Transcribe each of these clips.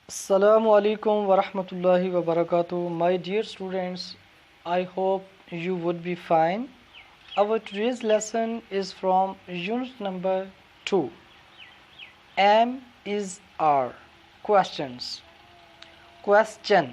Assalamu alaikum wa rahmatullahi wa barakatuh. My dear students, I hope you would be fine. Our today's lesson is from unit number 2. Am is are. Questions. Question.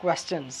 questions.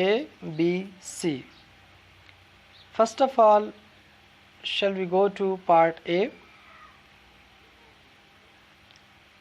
A, B, C. First of all, shall we go to part A?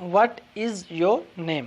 What is your name?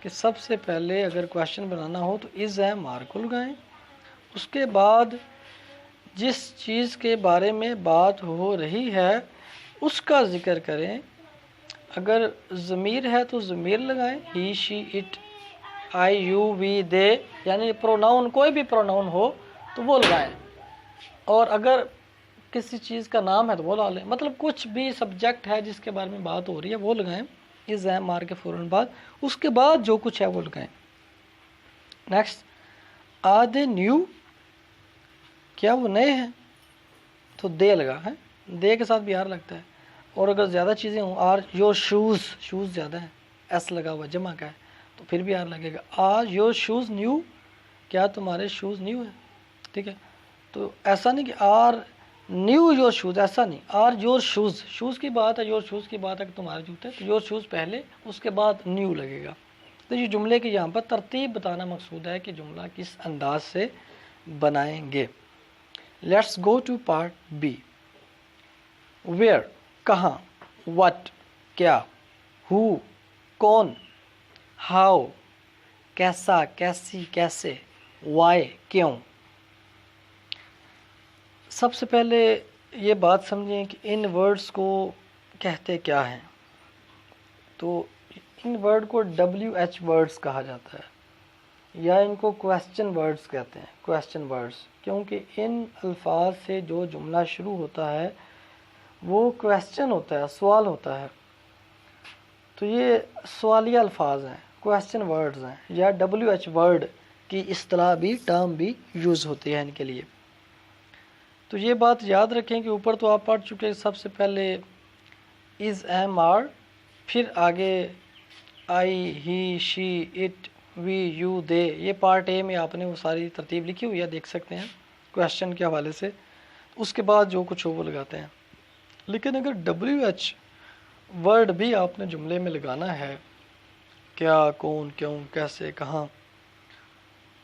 کہ سب سے پہلے اگر question بنانا ہو تو از M R کو لگائیں، اس کے بعد جس چیز کے بارے میں بات ہو رہی ہے اس کا ذکر کریں، اگر ضمیر ہے تو ضمیر لگائیں، ہی شی اٹ آئی یو وی دے، یعنی پروناؤن کوئی بھی پروناؤن ہو تو وہ لگائیں، اور اگر کسی چیز کا نام ہے تو وہ لا لیں، مطلب کچھ بھی سبجیکٹ ہے جس کے بارے میں بات ہو رہی ہے وہ لگائیں از ایم آر کے فوراً بعد، اس کے بعد جو کچھ ہے وہ لگائیں۔ نیکسٹ، آر دے نیو، کیا وہ نئے ہیں، تو دے لگا ہے، دے کے ساتھ بھی آر لگتا ہے، اور اگر زیادہ چیزیں ہوں، آر یور شوز، شوز زیادہ ہیں، ایس لگا ہوا جمع کا ہے تو پھر بھی آر لگے گا، آر یور شوز نیو، کیا تمہارے شوز نیو ہیں، ٹھیک ہے، تو ایسا نہیں کہ آر نیو یور شوز، ایسا نہیں، آر یور شوز، شوز کی بات ہے، یور شوز کی بات ہے کہ تمہارے جوتے، تو یور شوز پہلے، اس کے بعد نیو لگے گا۔ تو یہ جملے کی یہاں پر ترتیب بتانا مقصود ہے کہ جملہ کس انداز سے بنائیں گے۔ Let's go to part B. Where, کہاں، وٹ، کیا، ہو، کون، ہاؤ، کیسا، کیسی، کیسے، وائی، کیوں۔ سب سے پہلے یہ بات سمجھیں کہ ان ورڈز کو کہتے کیا ہیں، تو ان ورڈ کو WH ورڈز کہا جاتا ہے، یا ان کو کویسچن ورڈز کہتے ہیں، کویسچن ورڈز، کیونکہ ان الفاظ سے جو جملہ شروع ہوتا ہے وہ کویسچن ہوتا ہے، سوال ہوتا ہے، تو یہ سوالیہ الفاظ ہیں، کویسچن ورڈز ہیں، یا WH ورڈ کی اصطلاح بھی، ٹرم بھی یوز ہوتی ہے ان کے لیے۔ تو یہ بات یاد رکھیں کہ اوپر تو آپ پڑھ چکے، سب سے پہلے از ایم آر، پھر آگے آئی، ہی، شی، اٹ، وی، یو، دے، یہ پارٹ اے میں آپ نے وہ ساری ترتیب لکھی ہوئی ہے، دیکھ سکتے ہیں کویسچن کے حوالے سے، اس کے بعد جو کچھ ہو وہ لگاتے ہیں۔ لیکن اگر WH ورڈ بھی آپ نے جملے میں لگانا ہے، کیا، کون، کیوں، کیسے، کہاں،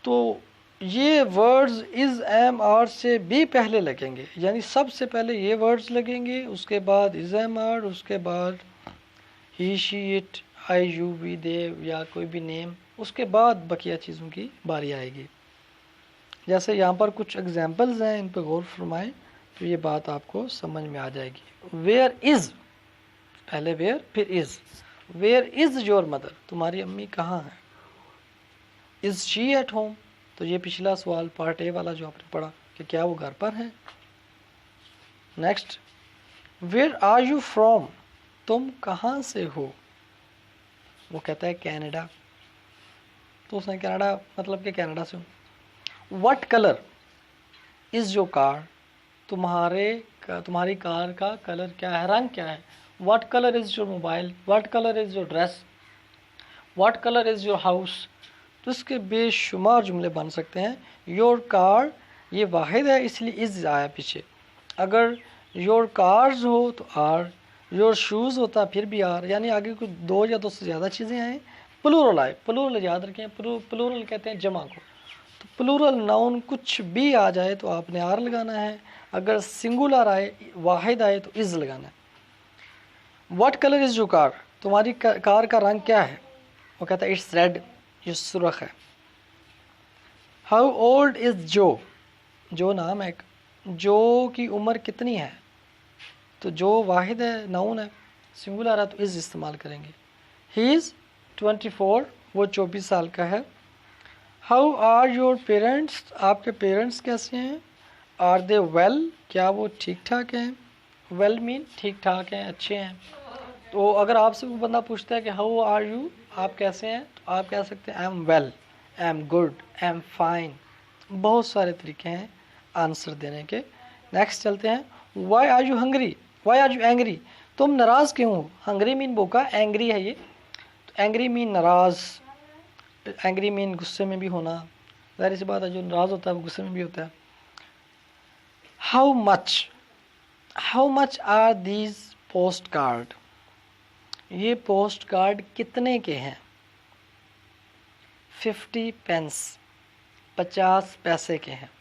تو یہ ورڈز از ایم آر سے بھی پہلے لگیں گے، یعنی سب سے پہلے یہ ورڈز لگیں گے، اس کے بعد از ایم آر، اس کے بعد ہی، شی، اٹ، آئی، یو، وی، دے، یا کوئی بھی نیم، اس کے بعد بقیہ چیزوں کی باری آئے گی۔ جیسے یہاں پر کچھ ایگزامپلز ہیں، ان پہ غور فرمائیں تو یہ بات آپ کو سمجھ میں آ جائے گی۔ ویئر از، پہلے ویئر پھر از، ویئر از یور مدر، تمہاری امی کہاں ہیں، از شی ایٹ ہوم، تو یہ پچھلا سوال پارٹ اے والا جو آپ نے پڑھا کہ کیا وہ گھر پر ہیں۔ Next, where are you from, تم کہاں سے ہو، وہ کہتا ہے کینیڈا، تو اس نے کینیڈا مطلب کہ کینیڈا سے ہوں۔ What colour is your car, تمہاری کار کا کلر کیا ہے، رنگ کیا ہے۔ What colour is your mobile, what colour is your dress, what colour is your house, تو اس کے بے شمار جملے بن سکتے ہیں۔ یور کار یہ واحد ہے اس لیے از آیا پیچھے، اگر یور کارز ہو تو آر، یور شوز ہوتا پھر بھی آر، یعنی آگے کچھ دو یا دو سے زیادہ چیزیں آئیں، پلورل آئے، پلورل یاد رکھیں، پلورل کہتے ہیں جمع کو، تو پلورل ناؤن کچھ بھی آ جائے تو آپ نے آر لگانا ہے، اگر سنگولر آئے، واحد آئے تو از لگانا ہے۔ What colour is your car, تمہاری کار کا رنگ کیا ہے، وہ کہتا ہے اٹس ریڈ، یہ سرخ ہے۔ ہاؤ اولڈ از جو، جو نام ہے، جو کی عمر کتنی ہے، تو جو واحد ہے، ناؤن ہے، سنگولر ہے تو از استعمال کریں گے۔ ہی از 24، وہ 24 سال کا ہے۔ ہاؤ آر یور پیرنٹس، آپ کے پیرنٹس کیسے ہیں۔ آر دے ویل، کیا وہ ٹھیک ٹھاک ہیں، ویل مین ٹھیک ٹھاک ہیں، اچھے ہیں۔ تو اگر آپ سے کوئی بندہ پوچھتا ہے کہ ہاؤ آر یو، آپ کیسے ہیں، تو آپ کہہ سکتے ہیں I am well, I am good, I am fine, بہت سارے طریقے ہیں آنسر دینے کے۔ نیکسٹ چلتے ہیں، why are you hungry, why are you angry, تم ناراض کیوں ہو، ہنگری مین بھوکا، اینگری ہے یہ، تو اینگری مین ناراض، اینگری مین غصے میں بھی ہونا، ظاہر سی بات ہے جو ناراض ہوتا ہے وہ غصے میں بھی ہوتا ہے۔ How much are these post card, یہ پوسٹ کارڈ کتنے کے ہیں، 50 پینس، 50 پیسے کے ہیں۔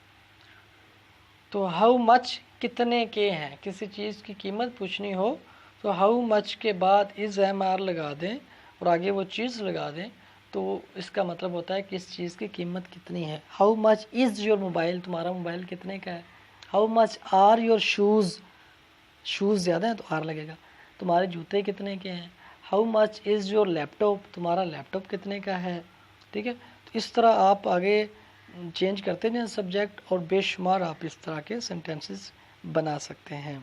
تو ہاؤ مچ کتنے کے ہیں، کسی چیز کی قیمت پوچھنی ہو تو ہاؤ مچ کے بعد از ایم آر لگا دیں اور آگے وہ چیز لگا دیں، تو اس کا مطلب ہوتا ہے کہ اس چیز کی قیمت کتنی ہے. How much is your mobile, تمہارا موبائل کتنے کا ہے. How much are your shoes, shoes زیادہ ہیں تو آر لگے گا. تمہارے جوتے کتنے کے ہیں. How much is your laptop, تمہارا لیپ ٹاپ کتنے کا ہے. ٹھیک ہے, تو اس طرح آپ آگے چینج کرتے ہیں سبجیکٹ, اور بے شمار آپ اس طرح کے سینٹینسز بنا سکتے ہیں.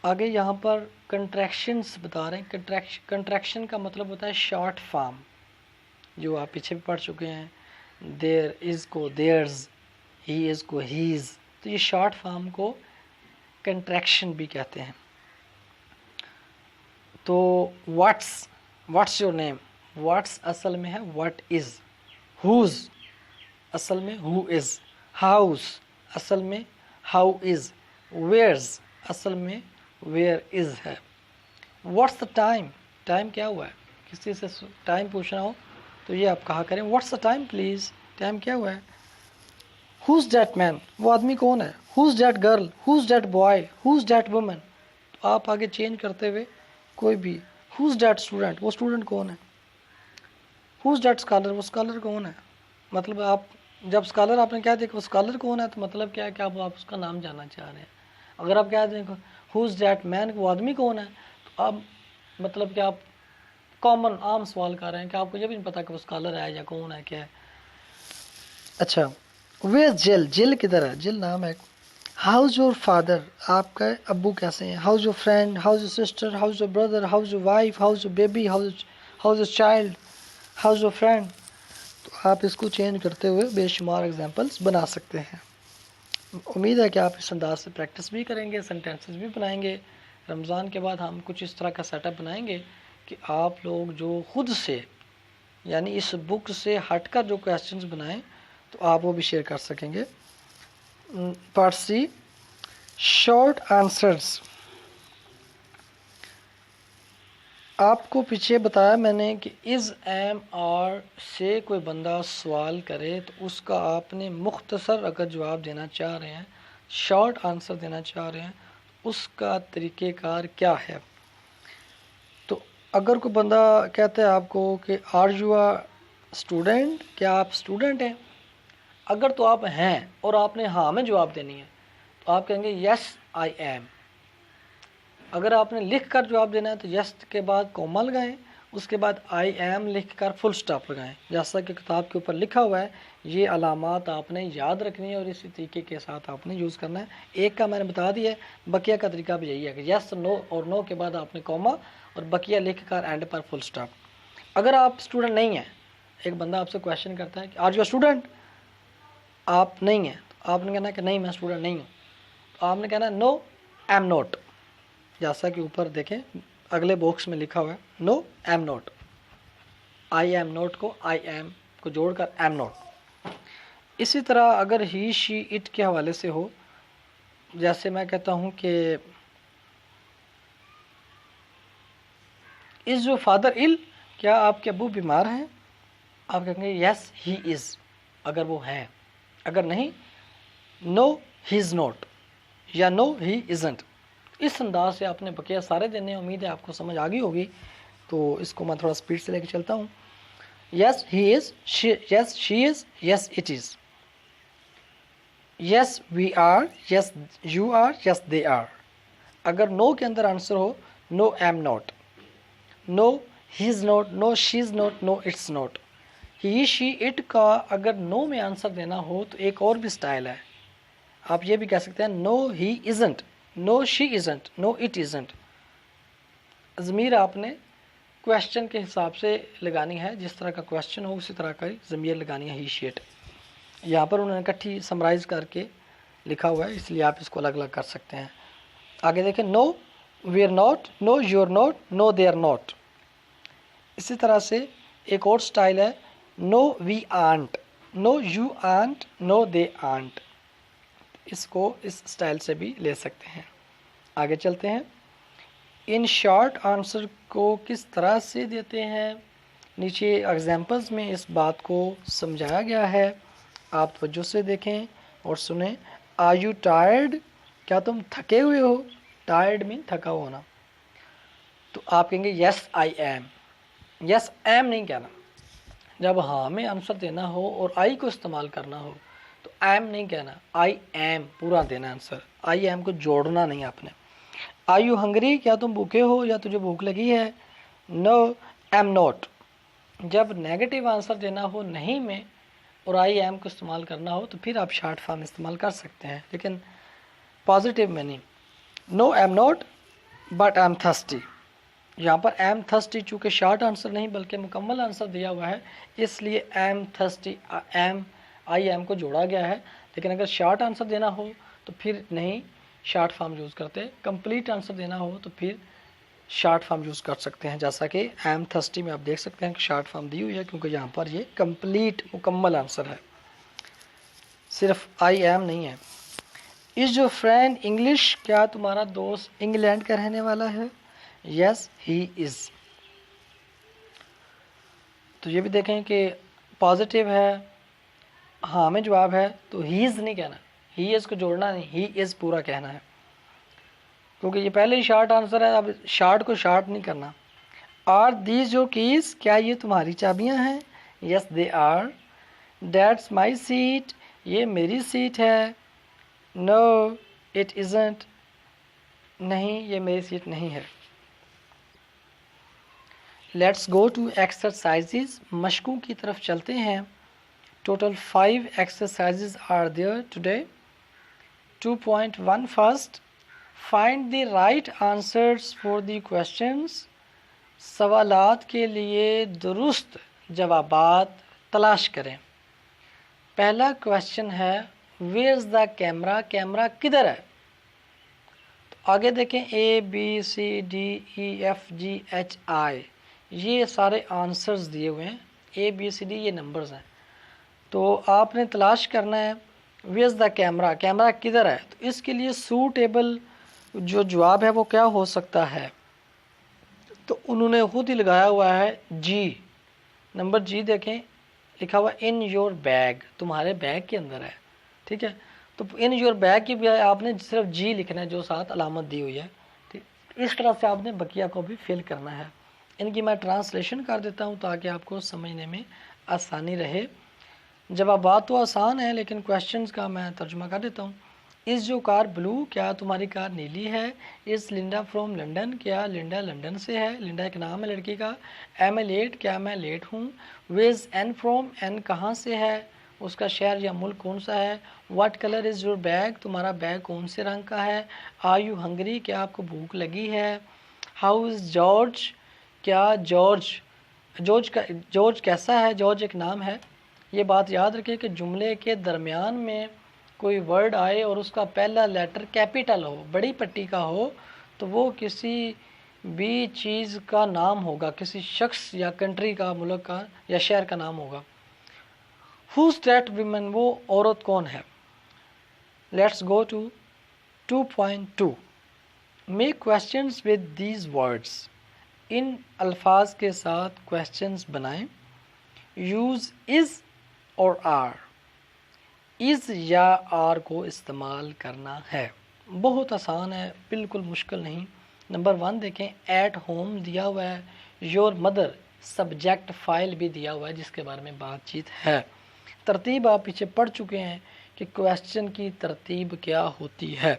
آگے یہاں پر کنٹریکشنز بتا رہے ہیں. کنٹریکشن کا مطلب ہوتا ہے شارٹ فارم, جو آپ پیچھے بھی پڑھ چکے ہیں. دیر از کو دیئرز, ہی از کو ہیز, تو یہ شارٹ فارم کو کنٹریکشن بھی کہتے ہیں. تو واٹس یور نیم, واٹس اصل میں ہے واٹ از. ہوز اصل میں ہو از. ہاؤس اصل میں ہاؤ از. ویئرز اصل میں ویئر از ہے. واٹس دا ٹائم, ٹائم کیا ہوا ہے. کسی سے ٹائم پوچھنا ہو تو یہ آپ کہا کریں what's the time please, time کیا ہوا ہے. ہوز دیٹ مین, وہ آدمی کون ہے. Who's that girl, who's that boy, who's that woman. تو آپ آگے چینج کرتے ہوئے کوئی بھی. ہوز دیٹ اسٹوڈنٹ, وہ اسٹوڈنٹ کون ہے. ہوز دیٹ اسکالر, وہ اسکالر کون ہے. مطلب آپ جب اسکالر آپ نے کہہ دیا کہ وہ اسکالر کون ہے, تو مطلب کیا ہے کہ آپ اس کا نام جاننا چاہ رہے ہیں. اگر آپ کہہ دیں ہوز دیٹ مین, وہ آدمی کون ہے, تو آپ مطلب کہ آپ کامن عام سوال کر رہے ہیں کہ آپ کو یہ بھی نہیں پتا کہ وہ اسکالر ہے یا کون ہے کیا ہے. اچھا, ویئر جل, جل کدھر ہے, جل نام ہے. ہاؤز یور فادر, آپ کا ابو کیسے ہیں. How's your friend, how's your sister, how's your brother, how's your wife, how's your baby, how's your child, how's your friend. تو آپ اس کو چینج کرتے ہوئے بے شمار ایگزامپلس بنا سکتے ہیں. امید ہے کہ آپ اس انداز سے پریکٹس بھی کریں گے, سینٹینسز بھی بنائیں گے. رمضان کے بعد ہم کچھ اس طرح کا سیٹ اپ بنائیں گے کہ آپ لوگ جو خود سے یعنی اس بک سے ہٹ کر جو کویسچنز بنائیں تو آپ وہ بھی شیئر کر سکیں گے. پارٹ سی, شارٹ آنسرز. آپ کو پیچھے بتایا میں نے کہ از ایم آر سے کوئی بندہ سوال کرے تو اس کا آپ نے مختصر اگر جواب دینا چاہ رہے ہیں, شارٹ آنسر دینا چاہ رہے ہیں, اس کا طریقہ کار کیا ہے. تو اگر کوئی بندہ کہتا ہے آپ کو کہ آر یو اے اسٹوڈنٹ, کیا آپ اسٹوڈنٹ ہیں. اگر تو آپ ہیں اور آپ نے ہاں میں جواب دینی ہے تو آپ کہیں گے یس آئی ایم. اگر آپ نے لکھ کر جواب دینا ہے تو یس کے بعد کوما لگائیں, اس کے بعد آئی ایم لکھ کر فل سٹاپ لگائیں. جیسا کہ کتاب کے اوپر لکھا ہوا ہے, یہ علامات آپ نے یاد رکھنی ہے اور اسی طریقے کے ساتھ آپ نے یوز کرنا ہے. ایک کا میں نے بتا دیا ہے, بقیہ کا طریقہ بھی یہی ہے کہ یس نو اور نو کے بعد آپ نے کوما اور بقیہ لکھ کر اینڈ پر فل سٹاپ. اگر آپ اسٹوڈنٹ نہیں ہیں, ایک بندہ آپ سے کویشچن کرتا ہے کہ آر یو اسٹوڈنٹ, آپ نہیں ہیں, تو آپ نے کہنا کہ نہیں میں اسٹوڈنٹ نہیں ہوں. تو آپ نے کہنا نو ایم نوٹ, جیسا کہ اوپر دیکھیں اگلے باکس میں لکھا ہوا ہے no M not. I am not کو آئی ایم کو جوڑ کر ایم نوٹ. اسی طرح اگر ہی شی اٹ کے حوالے سے ہو, جیسے میں کہتا ہوں کہ از یور فادر ال, کیا آپ کے ابو بیمار ہیں, آپ کہیں گے یس ہی از اگر وہ ہیں. اگر نہیں نو ہی از نوٹ یا نو ہی ازنٹ. اس انداز سے آپ نے بقیہ سارے دینے ہیں. امید ہے آپ کو سمجھ آ گئی ہوگی, تو اس کو میں تھوڑا سپیڈ سے لے کے چلتا ہوں. Yes he is, yes she is, yes it is, yes we are, yes you are, yes they are. اگر نو کے اندر آنسر ہو no I'm not, no he is not, no she is not, no it's not. He she it کا اگر نو میں answer دینا ہو تو ایک اور بھی سٹائل ہے, آپ یہ بھی کہہ سکتے ہیں no he isn't, no she isn't, no it isn't. ضمیر آپ نے کویشچن کے حساب سے لگانی ہے, جس طرح کا کویشچن ہو اسی طرح کا ضمیر لگانی ہے. ہی شی اٹ یہاں پر انہوں نے اکٹھی سمرائز کر کے لکھا ہوا ہے, اس لیے آپ اس کو الگ الگ کر سکتے ہیں. آگے دیکھیں no we are not, no you are not, no they are not. اسی طرح سے ایک اور سٹائل ہے no we aren't, no you aren't, no they aren't. اس کو اس سٹائل سے بھی لے سکتے ہیں. آگے چلتے ہیں. ان شارٹ آنسر کو کس طرح سے دیتے ہیں, نیچے ایگزامپلز میں اس بات کو سمجھایا گیا ہے, آپ توجہ سے دیکھیں اور سنیں. آر یو ٹائرڈ, کیا تم تھکے ہوئے ہو. ٹائرڈ مین تھکا ہونا. تو آپ کہیں گے یس آئی ایم, یس ایم نہیں کہنا, جب ہاں میں آنسر دینا ہو اور آئی کو استعمال کرنا ہو تو ایم نہیں کہنا، آئی ایم پورا دینا آنسر، آئی ایم کو جوڑنا نہیں آپ نے۔ آر یو ہنگری، کیا تم بھوکے ہو یا تجھے بھوک لگی ہے؟ No am not. جب نیگیٹو آنسر دینا ہو نہیں میں اور آئی ایم کو استعمال کرنا ہو تو پھر آپ شارٹ فارم استعمال کر سکتے ہیں، لیکن پازیٹیو میں نہیں۔ No M not but I'm thirsty, یہاں پر ایم تھرسٹی چونکہ شارٹ آنسر نہیں بلکہ مکمل آنسر دیا ہوا ہے، اس لیے I'm thirsty I'm I am کو جوڑا گیا ہے، لیکن اگر شارٹ آنسر دینا ہو تو پھر نہیں شارٹ فارم یوز کرتے، کمپلیٹ آنسر دینا ہو تو پھر شارٹ فارم یوز کر سکتے ہیں، جیسا کہ ایم تھرسٹی میں آپ دیکھ سکتے ہیں کہ شارٹ فارم دی ہوئی ہے کیونکہ یہاں پر یہ کمپلیٹ مکمل آنسر ہے، صرف آئی ایم نہیں ہے۔ از یور فرینڈ انگلش، کیا تمہارا دوست انگلینڈ کا رہنے والا ہے؟ یس ہی از۔ تو یہ بھی دیکھیں کہ پازیٹیو ہے، ہاں میں جواب ہے تو ہی از نہیں کہنا، ہی از کو جوڑنا نہیں، ہی از پورا کہنا ہے کیونکہ یہ پہلے ہی شارٹ آنسر ہے، اب شارٹ کو شارٹ نہیں کرنا۔ آر دیز یور کیز، کیا یہ تمہاری چابیاں ہیں؟ Yes they are. That's my seat, یہ میری سیٹ ہے۔ نو اٹ ازنٹ، نہیں یہ میری سیٹ نہیں ہے۔ لیٹس گو ٹو ایکسرسائزز، مشقوں کی طرف چلتے ہیں۔ Total 5 exercises are there today. 2.1 first, find the right answers for the questions. سوالات کے لیے درست جوابات تلاش کریں۔ پہلا کویشچن ہے where's the camera، کیمرہ کدھر ہے؟ تو آگے دیکھیں A B C D E F G H I, یہ سارے آنسرز دیے ہوئے ہیں، اے بی سی ڈی یہ نمبرز ہیں، تو آپ نے تلاش کرنا ہے ویئرز دا کیمرہ، کیمرہ کدھر ہے؟ تو اس کے لیے سوٹیبل جو جواب ہے وہ کیا ہو سکتا ہے؟ تو انہوں نے خود ہی لگایا ہوا ہے جی، نمبر جی دیکھیں لکھا ہوا ان یور بیگ، تمہارے بیگ کے اندر ہے، ٹھیک ہے، تو ان یور بیگ کی بجائے آپ نے صرف جی لکھنا ہے جو ساتھ علامت دی ہوئی ہے، اس طرح سے آپ نے بقیہ کو بھی فل کرنا ہے۔ ان کی میں ٹرانسلیشن کر دیتا ہوں تاکہ آپ کو سمجھنے میں آسانی رہے۔ جوابات تو آسان ہیں لیکن کویشچنز کا میں ترجمہ کر دیتا ہوں۔ از یور کار بلو، کیا تمہاری کار نیلی ہے؟ از لنڈا فرام لنڈن، کیا لنڈا لنڈن سے ہے؟ لنڈا ایک نام ہے لڑکی کا۔ ایم اے لیٹ، کیا میں لیٹ ہوں؟ ویز این فرام، این کہاں سے ہے؟ اس کا شہر یا ملک کون سا ہے؟ What colour is your bag, تمہارا بیگ کون سے رنگ کا ہے؟ آر یو ہنگری، کیا آپ کو بھوک لگی ہے؟ ہاؤ از جارج، کیا جارج کیسا ہے؟ جارج ایک نام ہے۔ یہ بات یاد رکھیں کہ جملے کے درمیان میں کوئی ورڈ آئے اور اس کا پہلا لیٹر کیپیٹل ہو، بڑی پٹی کا ہو، تو وہ کسی بھی چیز کا نام ہوگا، کسی شخص یا کنٹری کا، ملک کا یا شہر کا نام ہوگا۔ ہوز دیٹ ویمن، وہ عورت کون ہے؟ Let's go to 2.2 make questions with these words, ان الفاظ کے ساتھ کویشچنز بنائیں۔ یوز از اور آر، از یا آر کو استعمال کرنا ہے، بہت آسان ہے، بالکل مشکل نہیں۔ نمبر 1 دیکھیں، ایٹ ہوم دیا ہوا ہے، یور مدر سبجیکٹ فائل بھی دیا ہوا ہے جس کے بارے میں بات چیت ہے۔ ترتیب آپ پیچھے پڑھ چکے ہیں کہ کویشچن کی ترتیب کیا ہوتی ہے،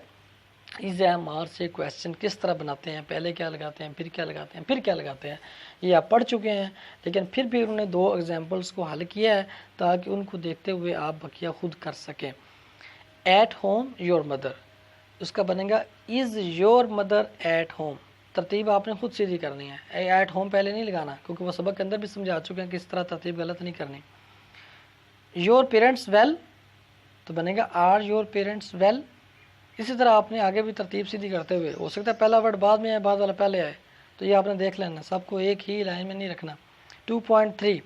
از ایم آر سے کویشچن کس طرح بناتے ہیں، پہلے کیا لگاتے ہیں، پھر کیا لگاتے ہیں، پھر کیا لگاتے ہیں، یہ آپ پڑھ چکے ہیں، لیکن پھر بھی انہوں نے 2 ایگزامپلس کو حل کیا ہے تاکہ ان کو دیکھتے ہوئے آپ بقیہ خود کر سکیں۔ ایٹ ہوم یور مدر، اس کا بنے گا is your mother at home, ترتیب آپ نے خود سیدھی کرنی ہے، ایٹ ہوم پہلے نہیں لگانا کیونکہ وہ سبق کے اندر بھی سمجھا چکے ہیں کہ اس طرح ترتیب غلط نہیں کرنی۔ یور پیرنٹس ویل، تو بنے گا آر یور پیرنٹس ویل۔ اسی طرح آپ نے آگے بھی ترتیب سیدھی کرتے ہوئے، ہو سکتا ہے پہلا ورڈ بعد میں آئے، بعد والا پہلے آئے، تو یہ آپ نے دیکھ لینا، سب کو ایک ہی لائن میں نہیں رکھنا۔ 2.3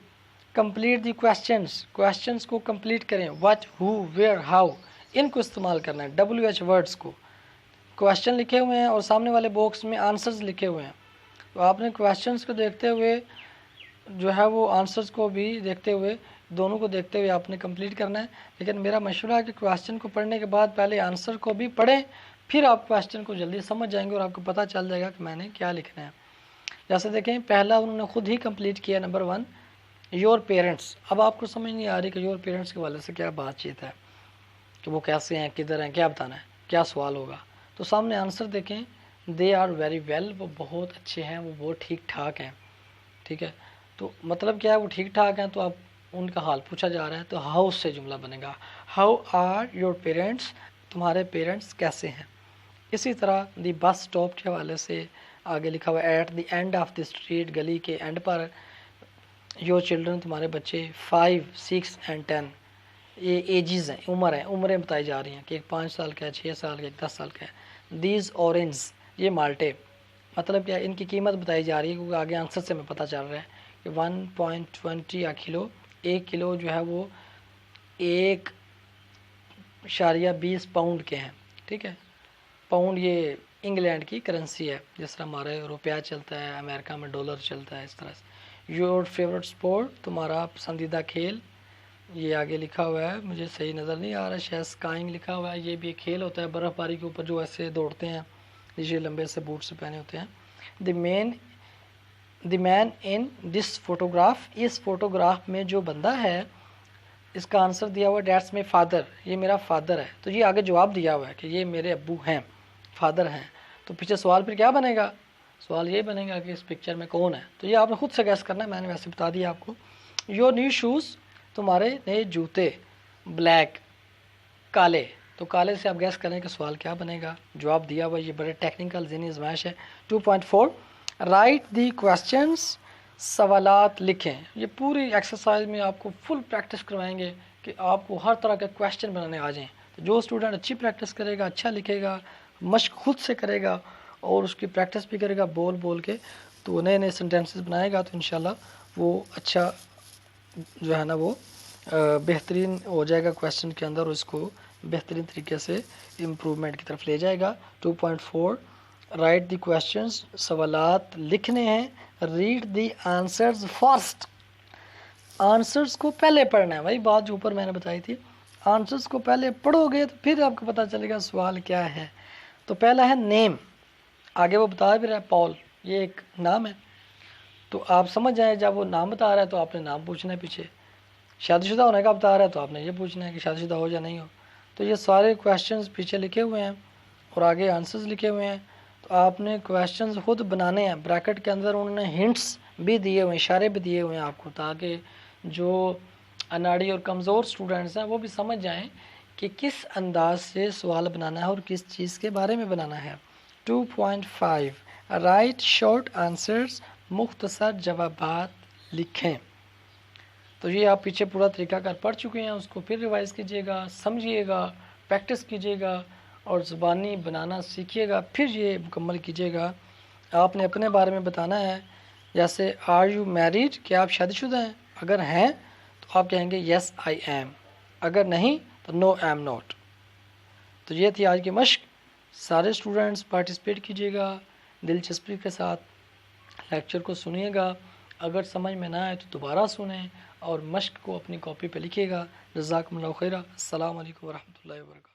کمپلیٹ دی کویشچنس کو کمپلیٹ کریں، وٹ، ہو، ویئر، ہاؤ، ان کو استعمال کرنا ہے، WH ورڈز کو۔ کویشچن لکھے ہوئے ہیں اور سامنے والے باکس میں آنسرز لکھے ہوئے ہیں، تو آپ نے کویشچنس کو دیکھتے ہوئے جو ہے وہ آنسرز کو بھی دیکھتے ہوئے، دونوں کو دیکھتے ہوئے آپ نے کمپلیٹ کرنا ہے، لیکن میرا مشورہ ہے کہ کویشچن کو پڑھنے کے بعد پہلے آنسر کو بھی پڑھیں، پھر آپ کویشچن کو جلدی سمجھ جائیں گے اور آپ کو پتہ چل جائے گا کہ میں نے کیا لکھنا ہے۔ جیسے دیکھیں پہلا انہوں نے خود ہی کمپلیٹ کیا، نمبر 1 یور پیرنٹس، اب آپ کو سمجھ نہیں آ رہی کہ یور پیرنٹس کے والے سے کیا بات چیت ہے، کہ وہ کیسے ہیں، کدھر ہیں، کیا بتانا ہے، کیا سوال ہوگا. تو سامنے آنسر دیکھیں، دے آر ویری ویل، وہ بہت اچھے ہیں، وہ بہت ٹھیک ٹھاک ہیں. ٹھیک ہے، تو مطلب کیا ہے، وہ ٹھیک ٹھاک ہیں، تو آپ ان کا حال پوچھا جا رہا ہے، تو ہاؤ سے جملہ بنے گا. ہاؤ آر یور پیرنٹس، تمہارے پیرنٹس کیسے ہیں. اسی طرح دی بس اسٹاپ کے حوالے سے آگے لکھا ہوا at the end of the street, گلی کے اینڈ پر. یور چلڈرن، تمہارے بچے 5 6 اینڈ 10، یہ ایجز ہیں، عمریں بتائی جا رہی ہیں کہ ایک 5 سال کا ہے، 6 سال کا، ایک 10 سال کا ہے. دیز اورنز، یہ مالٹے، مطلب کیا ان کی قیمت بتائی جا رہی ہے، کیونکہ آگے آنسر سے میں پتہ چل رہا ہے کہ 1.20 کلو، 1 کلو جو ہے وہ 1.20 پاؤنڈ کے ہیں. ٹھیک ہے، پاؤنڈ یہ انگلینڈ کی کرنسی ہے، جس طرح ہمارے روپیہ چلتا ہے، امریکہ میں ڈالر چلتا ہے، اس طرح سے. یور فیورٹ اسپورٹ، تمہارا پسندیدہ کھیل، یہ آگے لکھا ہوا ہے، مجھے صحیح نظر نہیں آ رہا، شاید اسکائنگ لکھا ہوا ہے. یہ بھی ایک کھیل ہوتا ہے برف باری کے اوپر جو ایسے دوڑتے ہیں، نیچے لمبے سے بوٹ سے پہنے ہوتے ہیں. دی مین ان دس فوٹوگراف، اس فوٹوگراف میں جو بندہ ہے، اس کا آنسر دیا ہوا ہے ڈیٹس مائی فادر، یہ میرا فادر ہے. تو یہ آگے جواب دیا ہوا ہے کہ یہ میرے ابو ہیں، فادر ہیں. تو پیچھے سوال پھر کیا بنے گا، سوال یہ بنے گا کہ اس پکچر میں کون ہے. تو یہ آپ نے خود سے گیس کرنا ہے، میں نے ویسے بتا دیا آپ کو. یور نیو شوز، تمہارے نئے جوتے، بلیک، کالے. تو کالے سے آپ گیس کریں کہ سوال کیا بنے گا. جواب دیا ہوا، یہ بڑے ٹیکنیکل ذہنی آزمائش ہے. 2.4 رائٹ دی کویسچنس، سوالات لکھیں. یہ پوری ایکسرسائز میں آپ کو فل پریکٹس کروائیں گے کہ آپ کو ہر طرح کے کویسچن بنانے آ جائیں. تو جو اسٹوڈنٹ اچھی پریکٹس کرے گا، اچھا لکھے گا، مشق خود سے کرے گا اور اس کی پریکٹس بھی کرے گا بول بول کے، تو نئے نئے سینٹینسز بنائے گا، تو انشاءاللہ وہ اچھا جو ہے نا وہ بہترین ہو جائے گا کویسچن کے اندر، اور اس کو بہترین طریقے سے امپرومنٹ کی طرف لے جائے گا. 2.4 رائٹ دی کویسچنز، سوالات لکھنے ہیں. Read the answers first, answers کو پہلے پڑھنا ہے. وہی بات جو اوپر میں نے بتائی تھی، آنسرز کو پہلے پڑھو گے تو پھر آپ کو پتہ چلے گا سوال کیا ہے. تو پہلا ہے نیم، آگے وہ بتا بھی رہا ہے پال، یہ ایک نام ہے. تو آپ سمجھ جائیں، جب وہ نام بتا رہا ہے تو آپ نے نام پوچھنا ہے. پیچھے شادی شدہ ہونے کا بتا رہا ہے تو آپ نے یہ پوچھنا ہے کہ شادی شدہ ہو یا نہیں ہو. تو یہ سارے کویسچنز پیچھے لکھے ہوئے ہیں اور آگے آنسرز لکھے ہوئے ہیں. تو آپ نے کویسچنز خود بنانے ہیں. بریکٹ کے اندر انہوں نے ہنٹس بھی دیے ہوئے ہیں، اشارے بھی دیے ہوئے ہیں آپ کو، تاکہ جو اناڑی اور کمزور اسٹوڈنٹس ہیں وہ بھی سمجھ جائیں کہ کس انداز سے سوال بنانا ہے اور کس چیز کے بارے میں بنانا ہے. 2.5 رائٹ شارٹ آنسرز، مختصر جوابات لکھیں. تو یہ آپ پیچھے پورا طریقہ کار پڑھ چکے ہیں، اس کو پھر ریوائز کیجیے گا، سمجھیے گا، پریکٹس کیجیے گا اور زبانی بنانا سیکھیے گا، پھر یہ مکمل کیجیے گا. آپ نے اپنے بارے میں بتانا ہے، جیسے آر یو میریڈ، کیا آپ شادی شدہ ہیں؟ اگر ہیں تو آپ کہیں گے یس آئی ایم، اگر نہیں تو نو آئی ایم ناٹ. تو یہ تھی آج کی مشق. سارے اسٹوڈنٹس پارٹیسپیٹ کیجیے گا دلچسپی کے ساتھ، لیکچر کو سنیے گا. اگر سمجھ میں نہ آئے تو دوبارہ سنیں اور مشق کو اپنی کاپی پہ لکھیے گا. جزاکم اللہ خیرہ. السلام علیکم ورحمۃ اللہ وبرکاتہ.